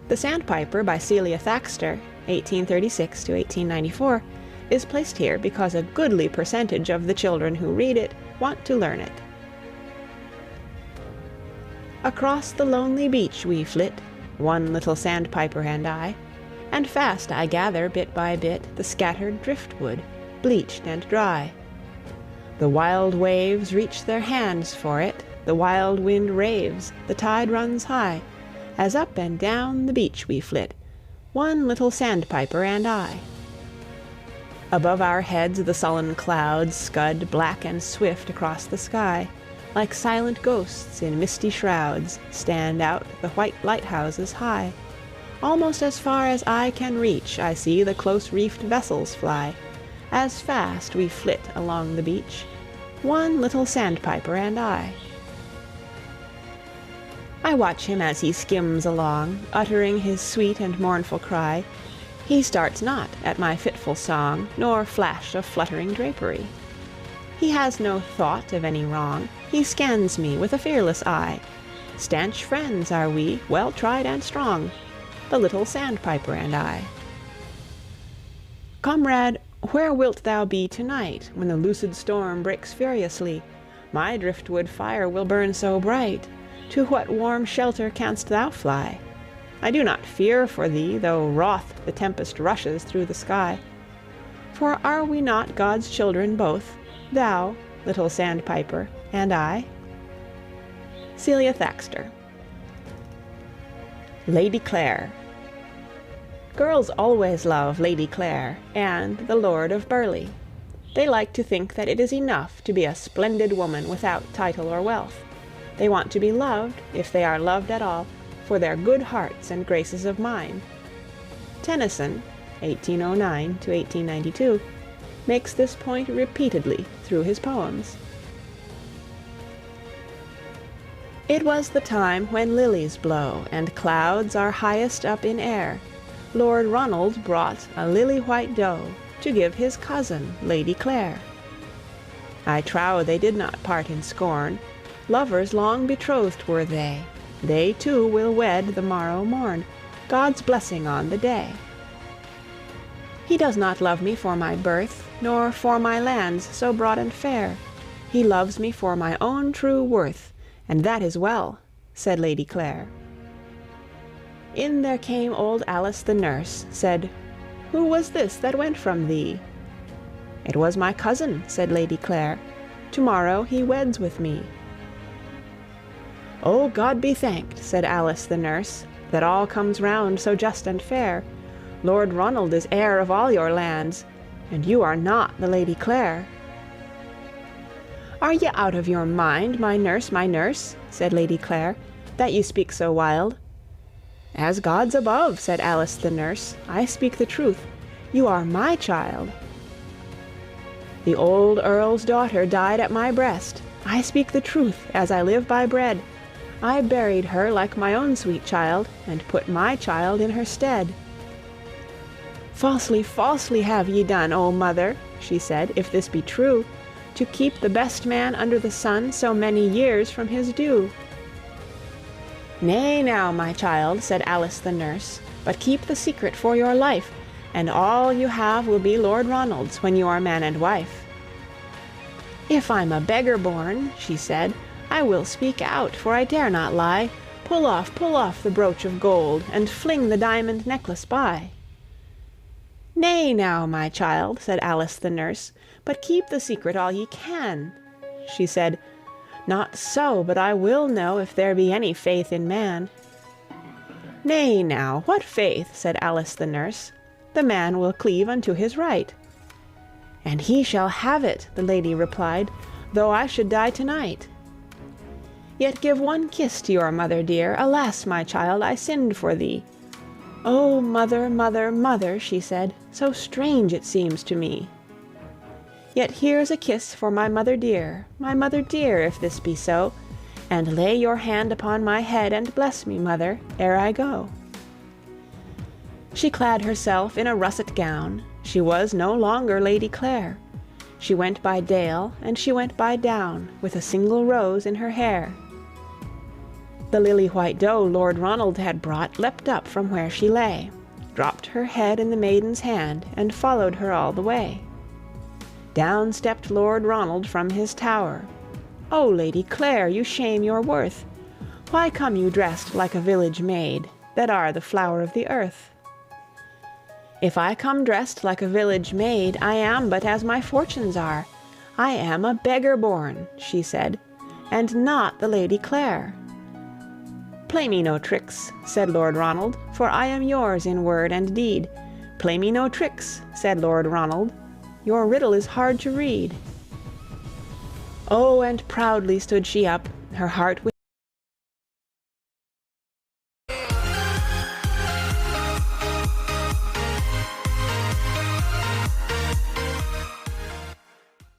The Sandpiper by Celia Thaxter, 1836 to 1894, is placed here because a goodly percentage of the children who read it want to learn it. Across the lonely beach we flit, one little Sandpiper and I, and fast I gather bit by bit the scattered driftwood, bleached and dry. The wild waves reach their hands for it, the wild wind raves, the tide runs high, as up and down the beach we flit, one little Sandpiper and I. Above our heads the sullen clouds scud black and swift across the sky, like silent ghosts in misty shrouds stand out the white lighthouses high. Almost as far as eye can reach I see the close-reefed vessels fly, as fast we flit along the beach, one little Sandpiper and I. I watch him as he skims along, uttering his sweet and mournful cry. He starts not at my fitful song, nor flash of fluttering drapery. He has no thought of any wrong, he scans me with a fearless eye. Stanch friends are we, well tried and strong, the little Sandpiper and I. Comrade, where wilt thou be tonight, when the lucid storm breaks furiously? My driftwood fire will burn so bright. To what warm shelter canst thou fly? I do not fear for thee, though wroth the tempest rushes through the sky. For are we not God's children both, thou, little Sandpiper, and I? Celia Thaxter. Lady Clare. Girls always love Lady Clare and the Lord of Burleigh. They like to think that it is enough to be a splendid woman without title or wealth. They want to be loved, if they are loved at all, for their good hearts and graces of mind. Tennyson, 1809 to 1892, makes this point repeatedly through his poems. It was the time when lilies blow, and clouds are highest up in air. Lord Ronald brought a lily-white doe to give his cousin, Lady Clare. I trow they did not part in scorn. Lovers long betrothed were they. They too will wed the morrow morn. God's blessing on the day. He does not love me for my birth, nor for my lands so broad and fair. He loves me for my own true worth, and that is well, said Lady Clare. In there came old Alice the nurse, said, Who was this that went from thee? It was my cousin, said Lady Clare. Tomorrow he weds with me. Oh, God be thanked, said Alice the nurse, that all comes round so just and fair. Lord Ronald is heir of all your lands, and you are not the Lady Clare. Are ye out of your mind, my nurse, said Lady Clare, that you speak so wild? As God's above, said Alice the nurse, I speak the truth. You are my child. The old Earl's daughter died at my breast. I speak the truth, as I live by bread. I buried her like my own sweet child, and put my child in her stead. Falsely, falsely have ye done, O mother, she said, if this be true, to keep the best man under the sun so many years from his due. Nay now, my child, said Alice the nurse, but keep the secret for your life, and all you have will be Lord Ronald's when you are man and wife. If I'm a beggar born, she said, I will speak out, for I dare not lie. Pull off the brooch of gold, and fling the diamond necklace by. Nay now, my child, said Alice the nurse, but keep the secret all ye can. She said, Not so, but I will know if there be any faith in man. Nay now, what faith, said Alice the nurse, the man will cleave unto his right. And he shall have it, the lady replied, though I should die tonight. Yet give one kiss to your mother dear, alas, my child, I sinned for thee. Oh, mother, mother, mother, she said, so strange it seems to me. Yet here's a kiss for my mother dear, if this be so, and lay your hand upon my head and bless me, mother, ere I go. She clad herself in a russet gown, she was no longer Lady Clare. She went by dale and she went by down, with a single rose in her hair. The lily-white doe Lord Ronald had brought leapt up from where she lay, dropped her head in the maiden's hand, and followed her all the way. Down stepped Lord Ronald from his tower. "O Lady Clare, you shame your worth! Why come you dressed like a village maid, that are the flower of the earth?" "If I come dressed like a village maid, I am but as my fortunes are. I am a beggar born," she said, "and not the Lady Clare." "Play me no tricks," said Lord Ronald, "for I am yours in word and deed." "Play me no tricks," said Lord Ronald, "your riddle is hard to read." Oh, and proudly stood she up, her heart